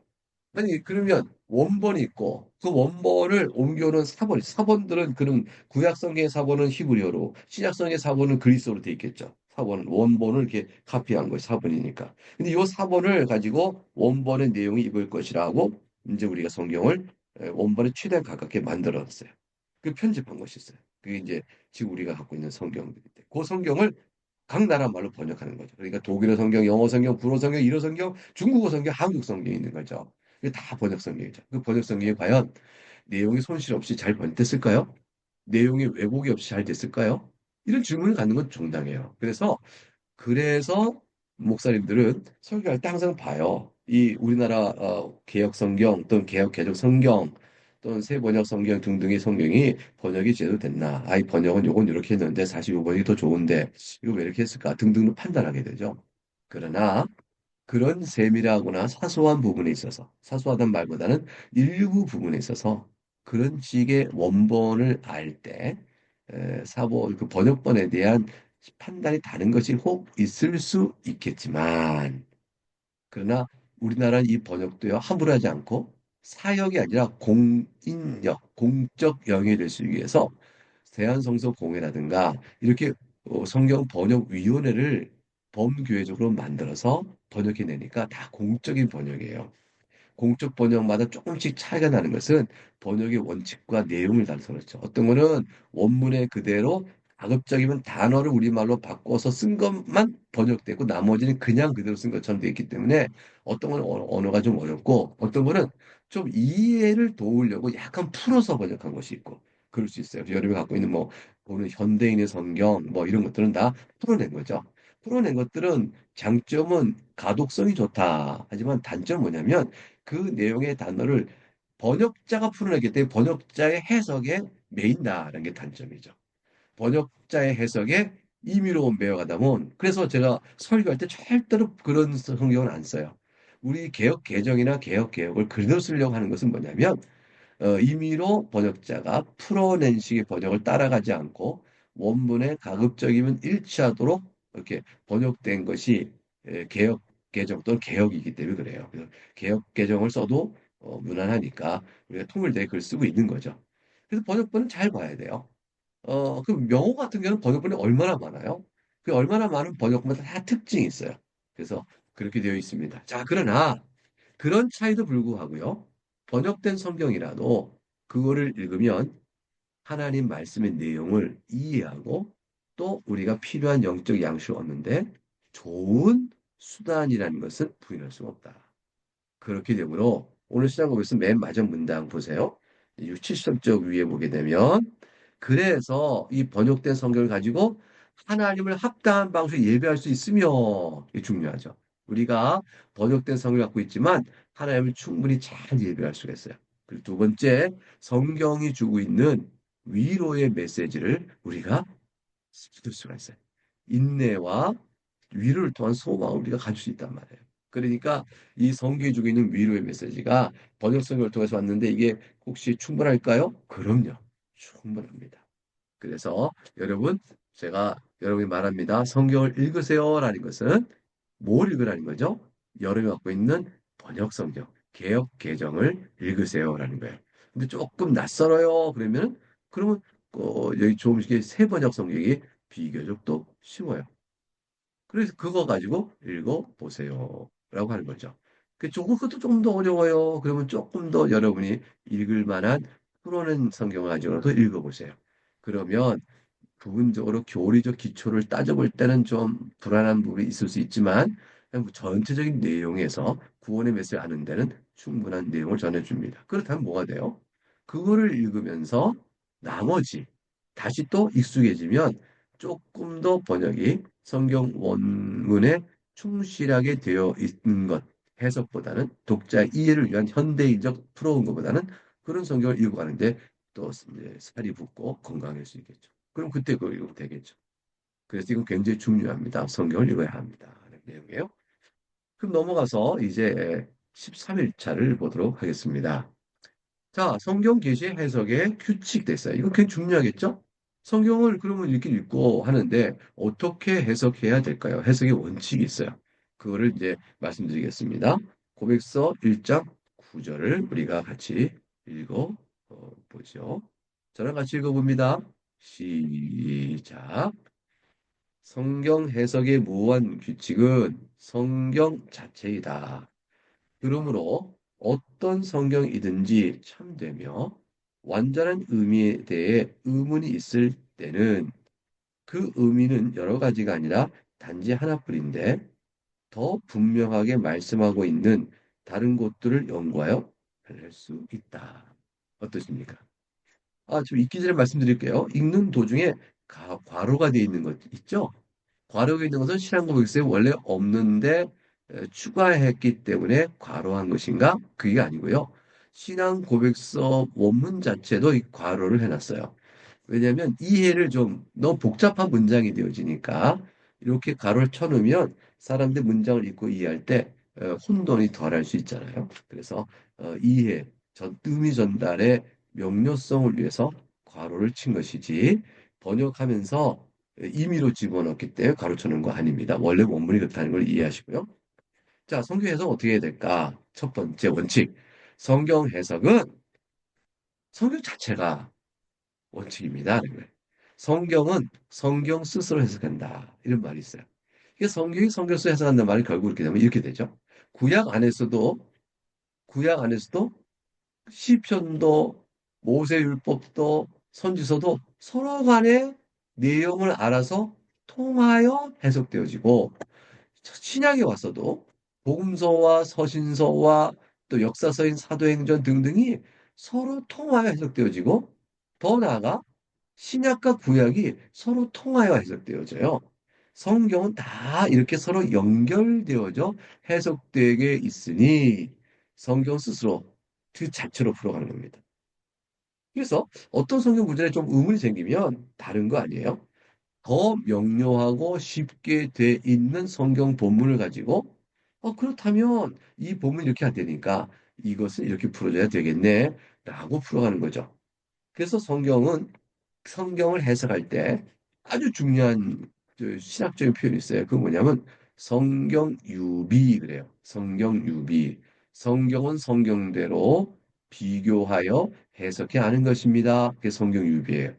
아니, 그러면 원본이 있고 그 원본을 옮겨오는 사본들은 그런 구약 성경의 사본은 히브리어로, 신약 성경의 사본은 그리스어로 돼 있겠죠. 원본을 이렇게 카피한 거예요. 사본이니까. 근데 이 사본을 가지고 원본의 내용이 이걸 것이라고 이제 우리가 성경을 원본에 최대한 가깝게 만들어놨어요. 그 편집한 것이 있어요. 그게 이제 지금 우리가 갖고 있는 성경들인데 그 성경을 각 나라 말로 번역하는 거죠. 그러니까 독일어 성경, 영어 성경, 불어 성경, 일어 성경, 중국어 성경, 한국 성경이 있는 거죠. 이게 다 번역 성경이죠. 그 번역 성경이 과연 내용이 손실 없이 잘 번역됐을까요? 내용이 왜곡이 없이 잘 됐을까요? 이런 질문을 갖는 건 정당해요. 그래서 목사님들은 설교할 때 항상 봐요. 이 우리나라 개역 성경 또는 개역 개정 성경 또는 새 번역 성경 등등의 성경이 번역이 제대로 됐나? 이 번역은 요건 이렇게 했는데 사실 요 번역이 더 좋은데 이거 왜 이렇게 했을까? 등등을 판단하게 되죠. 그러나 그런 세밀하거나 사소한 부분에 있어서 사소하단 말보다는 일부 부분에 있어서 그런 식의 원본을 알 때 사본 그 번역본에 대한 판단이 다른 것이 혹 있을 수 있겠지만 그러나 우리나라 이 번역도요 함부로 하지 않고 사역이 아니라 공인력, 공적 영역을 쓰기 위해서 대한성서공회라든가 이렇게 성경 번역위원회를 범교회적으로 만들어서 번역해내니까 다 공적인 번역이에요. 공적 번역마다 조금씩 차이가 나는 것은 번역의 원칙과 내용을 따라서 그렇죠. 어떤 거는 원문에 그대로 가급적이면 단어를 우리말로 바꿔서 쓴 것만 번역되고 나머지는 그냥 그대로 쓴 것처럼 되어 있기 때문에 어떤 건 언어가 좀 어렵고 어떤 거는 좀 이해를 도우려고 약간 풀어서 번역한 것이 있고 그럴 수 있어요. 여러분이 갖고 있는 뭐 보는 현대인의 성경 뭐 이런 것들은 다 풀어낸 거죠. 풀어낸 것들은 장점은 가독성이 좋다. 하지만 단점은 뭐냐면 그 내용의 단어를 번역자가 풀어내기 때문에 번역자의 해석에 매인다라는 게 단점이죠. 번역자의 해석에 임의로 매여가다 보면 그래서 제가 설교할 때 절대로 그런 성경은 안 써요. 우리 개혁 개정이나 개혁 개혁을 그대로 쓰려고 하는 것은 뭐냐면 임의로 번역자가 풀어낸 식의 번역을 따라가지 않고 원문에 가급적이면 일치하도록 이렇게 번역된 것이 개혁 개정 또는 개혁이기 때문에 그래요. 그래서 개혁 개정을 써도 무난하니까 우리가 통일되게 글 쓰고 있는 거죠. 그래서 번역본은 잘 봐야 돼요. 그 명호 같은 경우는 번역본이 얼마나 많아요? 그 얼마나 많은 번역본마다 다 특징이 있어요. 그래서 그렇게 되어 있습니다. 자, 그러나 그런 차이도 불구하고요. 번역된 성경이라도 그거를 읽으면 하나님 말씀의 내용을 이해하고 또 우리가 필요한 영적 양식을 얻는데 좋은 수단이라는 것은 부인할 수가 없다. 그렇게 되므로 오늘 시작하고있서 맨 마지막 문장 보세요. 6, 7쪽 위에 보게 되면 그래서 이 번역된 성경을 가지고 하나님을 합당한 방식으로 예배할 수 있으며 이게 중요하죠. 우리가 번역된 성경을 갖고 있지만 하나님을 충분히 잘 예배할 수가 있어요. 그리고 두 번째, 성경이 주고 있는 위로의 메시지를 우리가 받을 수가 있어요. 인내와 위로를 통한 소망을 우리가 가질 수 있단 말이에요. 그러니까 이 성경이 주고 있는 위로의 메시지가 번역 성경을 통해서 왔는데 이게 혹시 충분할까요? 그럼요. 충분합니다. 그래서 여러분, 제가 여러분이 말합니다. 성경을 읽으세요라는 것은 뭘 읽으라는 거죠? 여러분이 갖고 있는 번역 성경, 개역 개정을 읽으세요라는 거예요. 근데 조금 낯설어요. 그러면 여기 조금씩 새 번역 성경이 비교적 또 쉬워요. 그래서 그거 가지고 읽어보세요. 라고 하는 거죠. 그것도 조금 더 어려워요. 그러면 조금 더 여러분이 읽을 만한 풀어낸 성경을 가지고도 읽어보세요. 그러면 부분적으로 교리적 기초를 따져볼 때는 좀 불안한 부분이 있을 수 있지만 그냥 뭐 전체적인 내용에서 구원의 메시지를 아는 데는 충분한 내용을 전해줍니다. 그렇다면 뭐가 돼요? 그거를 읽으면서 나머지 다시 또 익숙해지면 조금 더 번역이 성경 원문에 충실하게 되어 있는 것 해석보다는 독자 이해를 위한 현대인적 풀어온 것보다는 그런 성경을 읽어가는데 또 이제 살이 붙고 건강할 수 있겠죠. 그럼 그때 그거 읽으면 되겠죠. 그래서 이건 굉장히 중요합니다. 성경을 읽어야 합니다. 하는 내용이에요. 그럼 넘어가서 이제 13일차를 보도록 하겠습니다. 자, 성경 계시 해석의 규칙 됐어요. 이거 굉장히 중요하겠죠? 성경을 그러면 이렇게 읽고 하는데 어떻게 해석해야 될까요? 해석의 원칙이 있어요. 그거를 이제 말씀드리겠습니다. 고백서 1장 9절을 우리가 같이 읽어 보죠. 저랑 같이 읽어봅니다. 시작. 성경 해석의 무한 규칙은 성경 자체이다. 그러므로 어떤 성경이든지 참되며 완전한 의미에 대해 의문이 있을 때는 그 의미는 여러 가지가 아니라 단지 하나뿐인데 더 분명하게 말씀하고 있는 다른 곳들을 연구하여 할 수 있다. 어떠십니까? 좀 읽기 전에 말씀드릴게요. 읽는 도중에 괄호가 되어 있는 것 있죠? 괄호가 있는 것은 신앙고백서에 원래 없는데 추가했기 때문에 괄호한 것인가? 그게 아니고요. 신앙고백서 원문 자체도 이 괄호를 해놨어요. 왜냐하면 이해를 좀 너무 복잡한 문장이 되어지니까 이렇게 괄호를 쳐놓으면 사람들 문장을 읽고 이해할 때 혼돈이 덜할 수 있잖아요. 그래서 의미 전달의 명료성을 위해서 괄호를 친 것이지 번역하면서 임의로 집어넣기 때문에 가로쳐놓은 거 아닙니다. 원래 원문이 그렇다는 걸 이해하시고요. 자, 성경 해석 어떻게 해야 될까? 첫 번째 원칙. 성경 해석은 성경 자체가 원칙입니다. 성경은 성경 스스로 해석한다. 이런 말이 있어요. 이게 성경이 성경 스스로 해석한다는 말이 결국 이렇게 되면 이렇게 되죠. 구약 안에서도 구약 안에서도 시편도 모세율법도 선지서도 서로 간의 내용을 알아서 통하여 해석되어지고 신약에 와서도 복음서와 서신서와 또 역사서인 사도행전 등등이 서로 통하여 해석되어지고 더 나아가 신약과 구약이 서로 통하여 해석되어져요. 성경은 다 이렇게 서로 연결되어져 해석되게 있으니 성경 스스로 그 자체로 풀어가는 겁니다. 그래서 어떤 성경 구절에 좀 의문이 생기면 다른 거 아니에요? 더 명료하고 쉽게 돼 있는 성경 본문을 가지고 그렇다면 이 본문이 이렇게 안 되니까 이것은 이렇게 풀어줘야 되겠네 라고 풀어가는 거죠. 그래서 성경을 해석할 때 아주 중요한 신학적인 표현이 있어요. 그건 뭐냐면 성경 유비 그래요. 성경 유비. 성경은 성경대로 비교하여 해석해 하는 것입니다. 그게 성경 유비예요.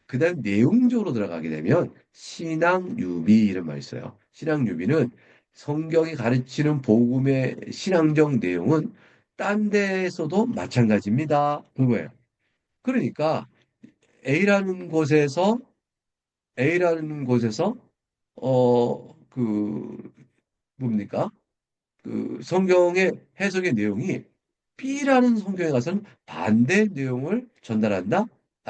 그다음 내용적으로 들어가게 되면 신앙 유비 이런 말이 있어요. 신앙 유비는 성경이 가르치는 복음의 신앙적 내용은 딴 데에서도 마찬가지입니다. 그거예요. 그러니까 A라는 곳에서 A라는 곳에서 그 뭡니까? 그 성경의 해석의 내용이 B라는 성경에 가서는 반대 내용을 전달한다?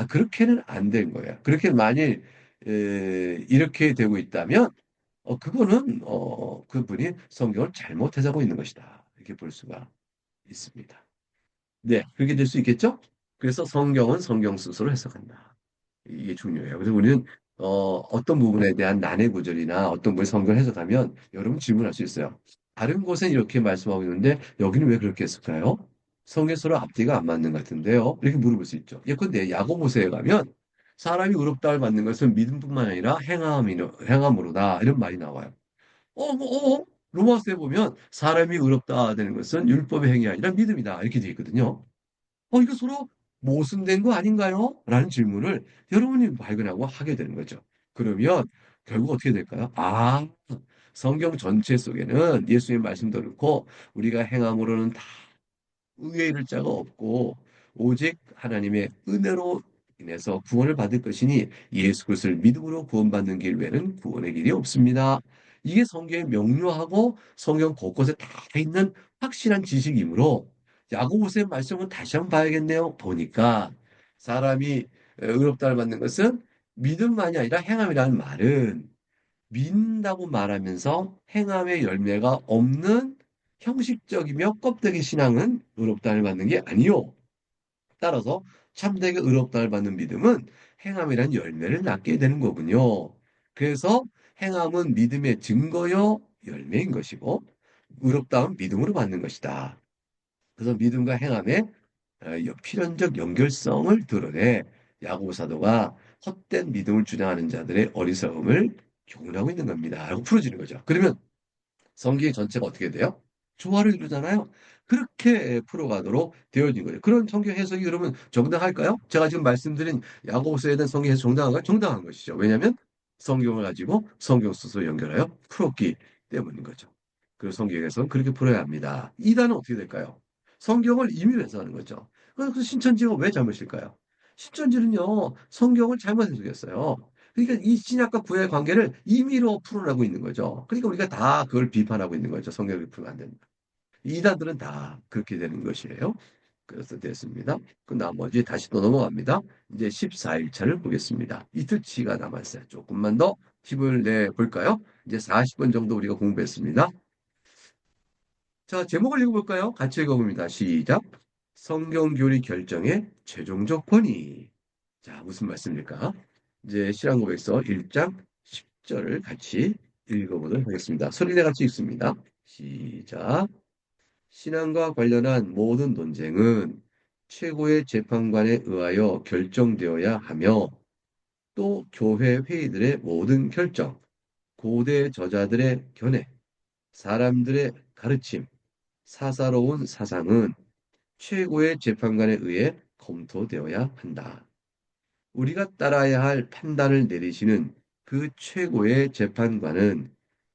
그렇게는 안 된 거예요. 그렇게 만일 이렇게 되고 있다면 그거는 그분이 성경을 잘못 해석하고 있는 것이다. 이렇게 볼 수가 있습니다. 네, 그렇게 될 수 있겠죠? 그래서 성경은 성경 스스로 해석한다. 이게 중요해요. 그래서 우리는 어떤 부분에 대한 난해 구절이나 어떤 부분 성경을 해석하면 여러분 질문할 수 있어요. 다른 곳은 이렇게 말씀하고 있는데 여기는 왜 그렇게 했을까요? 성경 서로 앞뒤가 안 맞는 것 같은데요. 이렇게 물어볼 수 있죠. 예컨대 야고보서에 가면 사람이 의롭다를 받는 것은 믿음뿐만 아니라 행함으로다 이런 말이 나와요. 로마서에 보면 사람이 의롭다 되는 것은 율법의 행위 아니라 믿음이다 이렇게 되어 있거든요. 이거 서로 모순된 거 아닌가요? 라는 질문을 여러분이 발견하고 하게 되는 거죠. 그러면 결국 어떻게 될까요? 성경 전체 속에는 예수님 말씀도 그렇고 우리가 행함으로는 다 의에 이를 자가 없고 오직 하나님의 은혜로 인해서 구원을 받을 것이니 예수 그리스도를 믿음으로 구원받는 길 외에는 구원의 길이 없습니다. 이게 성경에 명료하고 성경 곳곳에 다 있는 확실한 지식이므로 야고보서의 말씀은 다시 한번 봐야겠네요. 보니까 사람이 의롭다를 받는 것은 믿음만이 아니라 행함이라는 말은 믿는다고 말하면서 행함의 열매가 없는 형식적이며 껍데기 신앙은 의롭다를 받는 게 아니요. 따라서 참되게 의롭다를 받는 믿음은 행함이란 열매를 낳게 되는 거군요. 그래서 행함은 믿음의 증거요 열매인 것이고 의롭다는 믿음으로 받는 것이다. 그래서 믿음과 행함의 필연적 연결성을 드러내 야고보 사도가 헛된 믿음을 주장하는 자들의 어리석음을 교훈하고 있는 겁니다. 라고 풀어지는 거죠. 그러면 성경 전체가 어떻게 돼요? 조화를 이루잖아요. 그렇게 풀어가도록 되어진 거예요. 그런 성경 해석이 그러면 정당할까요? 제가 지금 말씀드린 야고보서에 대한 성경 해석 정당한가요? 정당한 것이죠. 왜냐하면 성경을 가지고 성경 스스로 연결하여 풀었기 때문인 거죠. 그 성경에서는 그렇게 풀어야 합니다. 이단은 어떻게 될까요? 성경을 임의로 해석하는 거죠. 그래서 신천지가 왜 잘못일까요? 신천지는요, 성경을 잘못 해석했어요. 그러니까 이 신약과 구약의 관계를 임의로 풀어나고 있는 거죠. 그러니까 우리가 다 그걸 비판하고 있는 거죠. 성경을 풀면 안 된다. 이단들은 다 그렇게 되는 것이에요. 그래서 됐습니다. 그 나머지 다시 또 넘어갑니다. 이제 14일차를 보겠습니다. 이틀치가 남았어요. 조금만 더 힘을 내볼까요? 이제 40분 정도 우리가 공부했습니다. 자, 제목을 읽어볼까요? 같이 읽어봅니다. 시작. 성경교리 결정의 최종적 권위. 자, 무슨 말씀입니까? 이제 신앙고백서 1장 10절을 같이 읽어보도록 하겠습니다. 소리내 같이 읽습니다. 시작. 신앙과 관련한 모든 논쟁은 최고의 재판관에 의하여 결정되어야 하며 또 교회 회의들의 모든 결정, 고대 저자들의 견해, 사람들의 가르침, 사사로운 사상은 최고의 재판관에 의해 검토되어야 한다. 우리가 따라야 할 판단을 내리시는 그 최고의 재판관은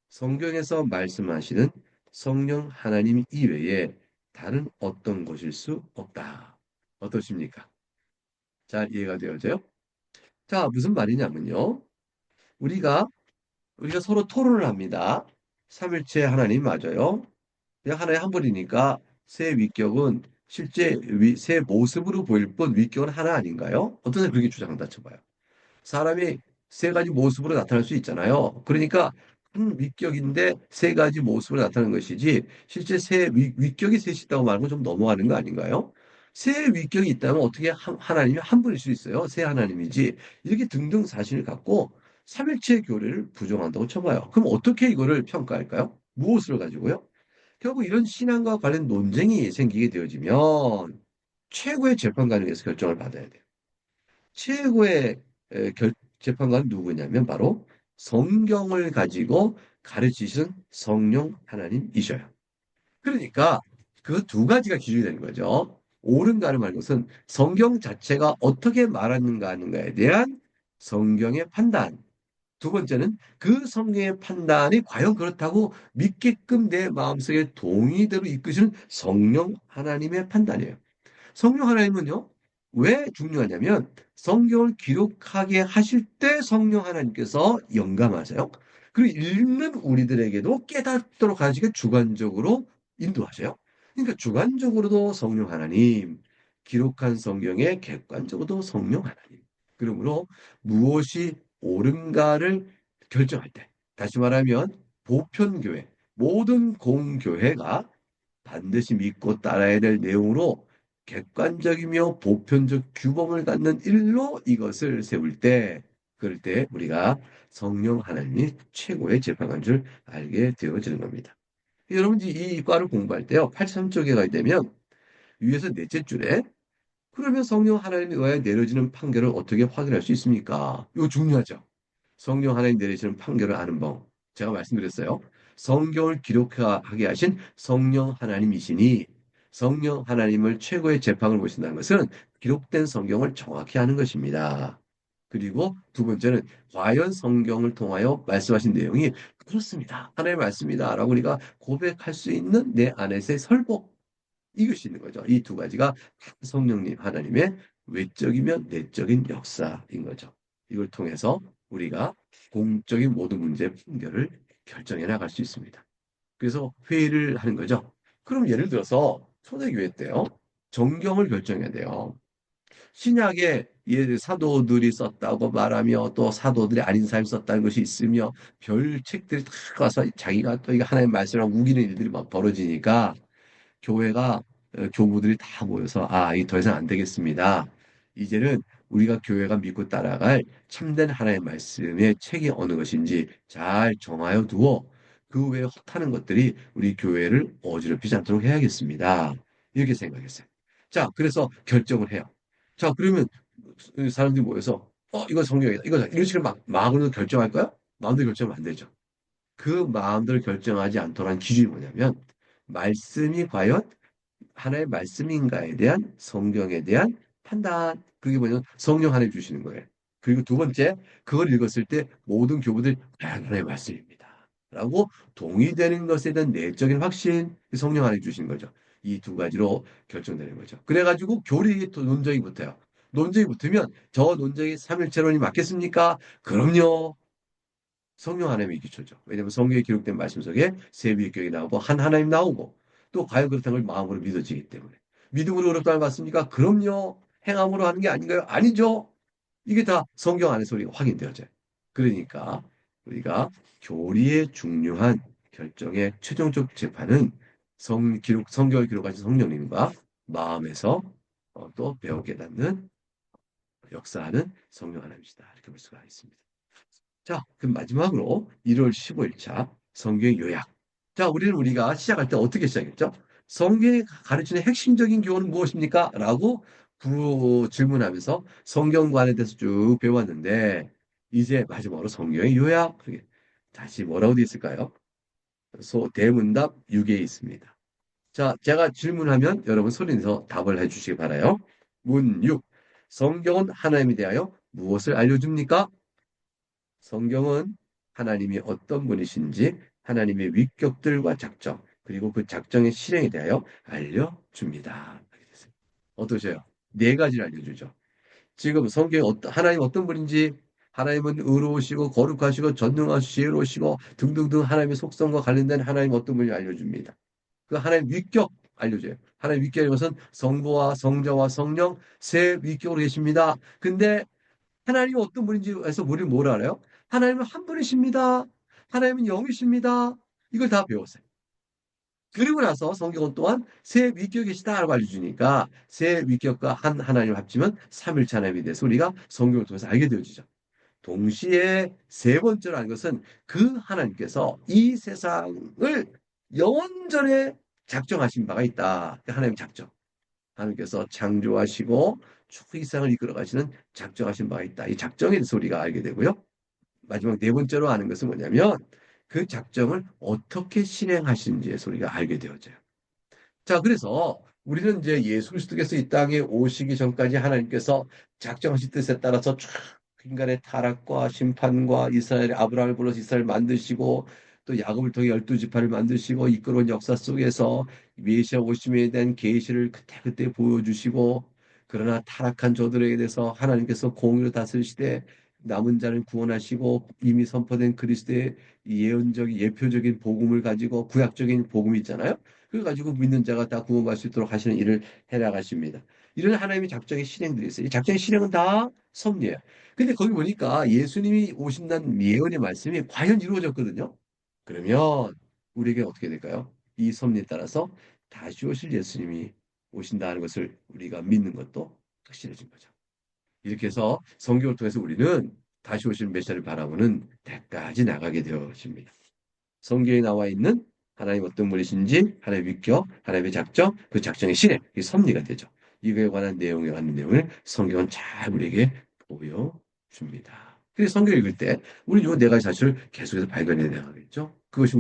성경에서 말씀하시는 성령 하나님 이외에 다른 어떤 것일 수 없다. 어떠십니까? 잘 이해가 되어져요? 자, 무슨 말이냐면요. 우리가 서로 토론을 합니다. 삼일체 하나님 맞아요. 그냥 하나의 한 분이니까 새 위격은 실제 새 모습으로 보일 뿐 위격은 하나 아닌가요? 어떤 사람이 그렇게 주장한다 쳐봐요. 사람이 세 가지 모습으로 나타날 수 있잖아요. 그러니까 한 위격인데 세 가지 모습으로 나타나는 것이지 실제 위격이 셋이 있다고 말하면 좀 넘어가는 거 아닌가요? 세 위격이 있다면 어떻게 하나님이 한 분일 수 있어요? 세 하나님이지. 이렇게 등등 사실을 갖고 삼일체 교리를 부정한다고 쳐봐요. 그럼 어떻게 이거를 평가할까요? 무엇을 가지고요? 결국 이런 신앙과 관련 논쟁이 생기게 되어지면 최고의 재판관에게서 결정을 받아야 돼요. 최고의 재판관은 누구냐면 바로 성경을 가지고 가르치시는 성령 하나님이셔요. 그러니까 그 두 가지가 기준이 되는 거죠. 옳은가 하는 것은 성경 자체가 어떻게 말하는가 하는가에 대한 성경의 판단. 두 번째는 그 성경의 판단이 과연 그렇다고 믿게끔 내 마음속에 동의대로 이끄시는 성령 하나님의 판단이에요. 성령 하나님은요, 왜 중요하냐면 성경을 기록하게 하실 때 성령 하나님께서 영감하세요. 그리고 읽는 우리들에게도 깨닫도록 하시게 주관적으로 인도하세요. 그러니까 주관적으로도 성령 하나님, 기록한 성경에 객관적으로도 성령 하나님. 그러므로 무엇이 옳은가를 결정할 때, 다시 말하면 보편교회, 모든 공교회가 반드시 믿고 따라야 될 내용으로 객관적이며 보편적 규범을 갖는 일로 이것을 세울 때, 그럴 때 우리가 성령 하나님이 최고의 재판관 줄 알게 되어지는 겁니다. 여러분, 이 과를 공부할 때요, 83쪽에 가게 되면 위에서 넷째 줄에 그러면 성령 하나님에 의하여 내려지는 판결을 어떻게 확인할 수 있습니까? 이거 중요하죠. 성령 하나님 내리시는 판결을 아는 법. 제가 말씀드렸어요. 성경을 기록하게 하신 성령 하나님이시니 성령 하나님을 최고의 재판을 보신다는 것은 기록된 성경을 정확히 아는 것입니다. 그리고 두 번째는 과연 성경을 통하여 말씀하신 내용이 그렇습니다. 하나님의 말씀이다라고 우리가 고백할 수 있는 내 안에서의 설복 이것이 있는 거죠. 이 두 가지가 성령님 하나님의 외적이며 내적인 역사인 거죠. 이걸 통해서 우리가 공적인 모든 문제의 판결을 결정해 나갈 수 있습니다. 그래서 회의를 하는 거죠. 그럼 예를 들어서 초대교회 때요. 정경을 결정해야 돼요. 신약에 사도들이 썼다고 말하며 또 사도들이 아닌 사람이 썼다는 것이 있으며 별 책들이 다 가서 자기가 또 이게 하나님의 말씀을 우기는 일들이 막 벌어지니까 교회가 교부들이 다 모여서 이 더 이상 안 되겠습니다. 이제는 우리가 교회가 믿고 따라갈 참된 하나님의 말씀의 책이 어느 것인지 잘 정하여 두어 그 외에 헛하는 것들이 우리 교회를 어지럽히지 않도록 해야겠습니다. 이렇게 생각했어요. 자, 그래서 결정을 해요. 자, 그러면 사람들이 모여서 이거 성경이다. 이거다. 이런 식으로 막 마음으로 결정할까요? 마음대로 결정하면 안 되죠. 그 마음대로 결정하지 않도록 한 기준이 뭐냐면 말씀이 과연 하나의 말씀인가에 대한 성경에 대한 판단. 그게 뭐냐면 성령 하나님 주시는 거예요. 그리고 두 번째, 그걸 읽었을 때 모든 교부들 하나님의 말씀입니다. 라고 동의되는 것에 대한 내적인 확신, 성령 하나님 주시는 거죠. 이 두 가지로 결정되는 거죠. 그래가지고 교리 논쟁이 붙어요. 논쟁이 붙으면 저 논쟁이 삼일체론이 맞겠습니까? 그럼요. 성령 하나님의 기초죠. 왜냐하면 성경에 기록된 말씀 속에 세비격이 나오고 한 하나님 나오고 또 과연 그렇다는 걸 마음으로 믿어지기 때문에 믿음으로 어렵다는 말씀입니까? 그럼요. 행함으로 하는 게 아닌가요? 아니죠. 이게 다 성경 안에서 우리가 확인되어져요. 그러니까 우리가 교리의 중요한 결정의 최종적 재판은 성경을 기록하신 성령님과 마음에서 또 배워 깨닫는 역사하는 성령 하나님이시다. 이렇게 볼 수가 있습니다. 자, 그럼 마지막으로 1월 15일차 성경의 요약. 자, 우리가 시작할 때 어떻게 시작했죠? 성경이 가르치는 핵심적인 교훈은 무엇입니까? 라고 질문하면서 성경관에 대해서 쭉 배웠는데, 이제 마지막으로 성경의 요약. 다시 뭐라고 되어 있을까요? 대문답 6에 있습니다. 자, 제가 질문하면 여러분 소리내서 답을 해주시기 바라요. 문 6. 성경은 하나님에 대하여 무엇을 알려줍니까? 성경은 하나님이 어떤 분이신지, 하나님의 위격들과 작정, 그리고 그 작정의 실행에 대하여 알려줍니다. 어떠세요? 네 가지를 알려주죠. 지금 성경에 하나님 어떤 분인지, 하나님은 의로우시고 거룩하시고 전능하시고 지혜로우시고 등등등 하나님의 속성과 관련된 하나님 어떤 분인지 알려줍니다. 그 하나님 위격 알려줘요. 하나님 위격인 것은 성부와 성자와 성령 세 위격으로 계십니다. 근데 하나님이 어떤 분인지 해서 우리는 뭘 알아요? 하나님은 한 분이십니다. 하나님은 영이십니다. 이걸 다 배웠어요. 그리고 나서 성경은 또한 세 위격이 계시다라고 알려주니까 세 위격과 한 하나님을 합치면 삼일체 하나님에 대해서 우리가 성경을 통해서 알게 되어지죠. 동시에 세 번째로 하는 것은 그 하나님께서 이 세상을 영원전에 작정하신 바가 있다. 하나님 작정. 하나님께서 창조하시고 쭉 이 세상을 이끌어 가시는 작정하신 바가 있다. 이 작정에 대해서 우리가 알게 되고요. 마지막 네 번째로 아는 것은 뭐냐면 그 작정을 어떻게 실행하시는지에 우리가 알게 되어져요. 자, 그래서 우리는 이제 예수 그리스도께서 이 땅에 오시기 전까지 하나님께서 작정하신 뜻에 따라서 쭉 인간의 타락과 심판과 이스라엘의 아브라함을 불러서 이스라엘을 만드시고 또 야곱을 통해 12지파를 만드시고 이끌어온 역사 속에서 메시아 오심에 대한 계시를 그때그때 보여주시고 그러나 타락한 저들에게 대해서 하나님께서 공의로 다스리시되 남은 자를 구원하시고 이미 선포된 그리스도의 예언적인 예표적인 복음을 가지고 구약적인 복음이 있잖아요. 그걸 가지고 믿는 자가 다 구원받을 수 있도록 하시는 일을 해나가십니다. 이런 하나님의 작정의 실행들이 있어요. 이 작정의 실행은 다 섭리예요. 근데 거기 보니까 예수님이 오신다는 예언의 말씀이 과연 이루어졌거든요. 그러면 우리에게 어떻게 될까요? 이 섭리에 따라서 다시 오실 예수님이 오신다는 것을 우리가 믿는 것도 확실해진 거죠. 이렇게 해서 성경을 통해서 우리는 다시 오실 메시아를 바라보는 데까지 나가게 되어집니다. 성경에 나와 있는 하나님 어떤 분이신지, 하나님의 위격, 하나님의 작정, 그 작정의 실행, 이 섭리가 되죠. 이거에 관한 내용에 관한 내용을 성경은 잘 우리에게 보여줍니다. 그래서 성경 읽을 때 우리 요 네 가지 사실을 계속해서 발견해 나가겠죠. 그것이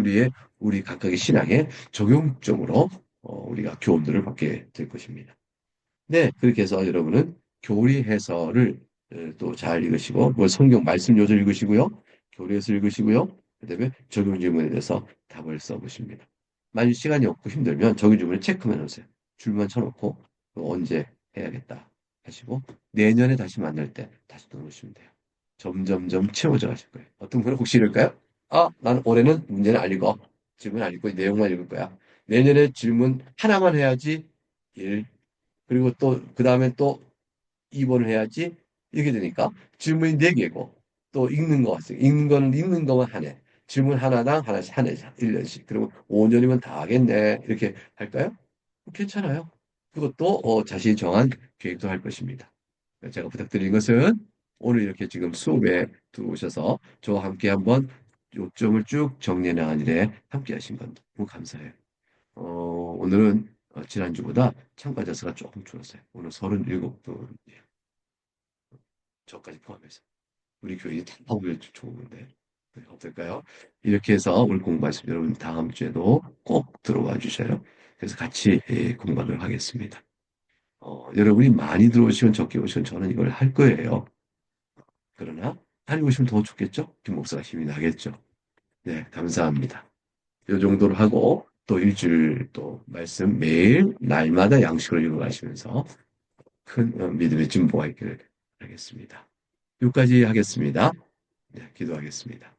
우리 각각의 신앙의 적용점으로 우리가 교훈들을 받게 될 것입니다. 네, 그렇게 해서 여러분은 교리 해설을 또 잘 읽으시고, 뭐 성경 말씀 요절 읽으시고요. 교리 해설 읽으시고요. 그다음에 적용 질문에 대해서 답을 써보십니다. 만약 시간이 없고 힘들면 적용 질문을 체크만 해놓으세요. 줄만 쳐놓고 언제 해야겠다 하시고 내년에 다시 만날 때 다시 또 놓으시면 돼요. 점점점 채워져 가실 거예요. 어떤 분은 혹시 이럴까요? 아, 나는 올해는 문제는 안 읽어. 질문 안 읽고 내용만 읽을 거야. 내년에 질문 하나만 해야지. 그리고 또, 그 다음에 또 2번을 해야지. 이렇게 되니까 질문이 4개고, 또 읽는 거 같아요. 읽는 거만 하네. 질문 하나당 하나씩 하네. 1년씩. 그러면 5년이면 다 하겠네. 이렇게 할까요? 괜찮아요. 그것도 자신이 정한 계획도 할 것입니다. 제가 부탁드린 것은 오늘 이렇게 지금 수업에 들어오셔서 저와 함께 한번 요점을 쭉 정리해 나가는 일에 함께 하신 건 너무 감사해요. 오늘은 지난주보다 참가자 수가 조금 줄었어요. 오늘 37분, 저까지 포함해서. 우리 교인이 다 오면 좋은데. 네, 어떨까요? 이렇게 해서 오늘 공부하시면 여러분 다음 주에도 꼭 들어와 주셔요. 그래서 같이 공부하도록 하겠습니다. 여러분이 많이 들어오시면 적게 오시면 저는 이걸 할 거예요. 그러나 많이 오시면 더 좋겠죠? 김 목사가 힘이 나겠죠? 네, 감사합니다. 이 정도로 하고 또 일주일 또 말씀 매일 날마다 양식으로 읽어가시면서 큰 믿음의 진보가 있기를 바라겠습니다. 여기까지 하겠습니다. 네, 기도하겠습니다.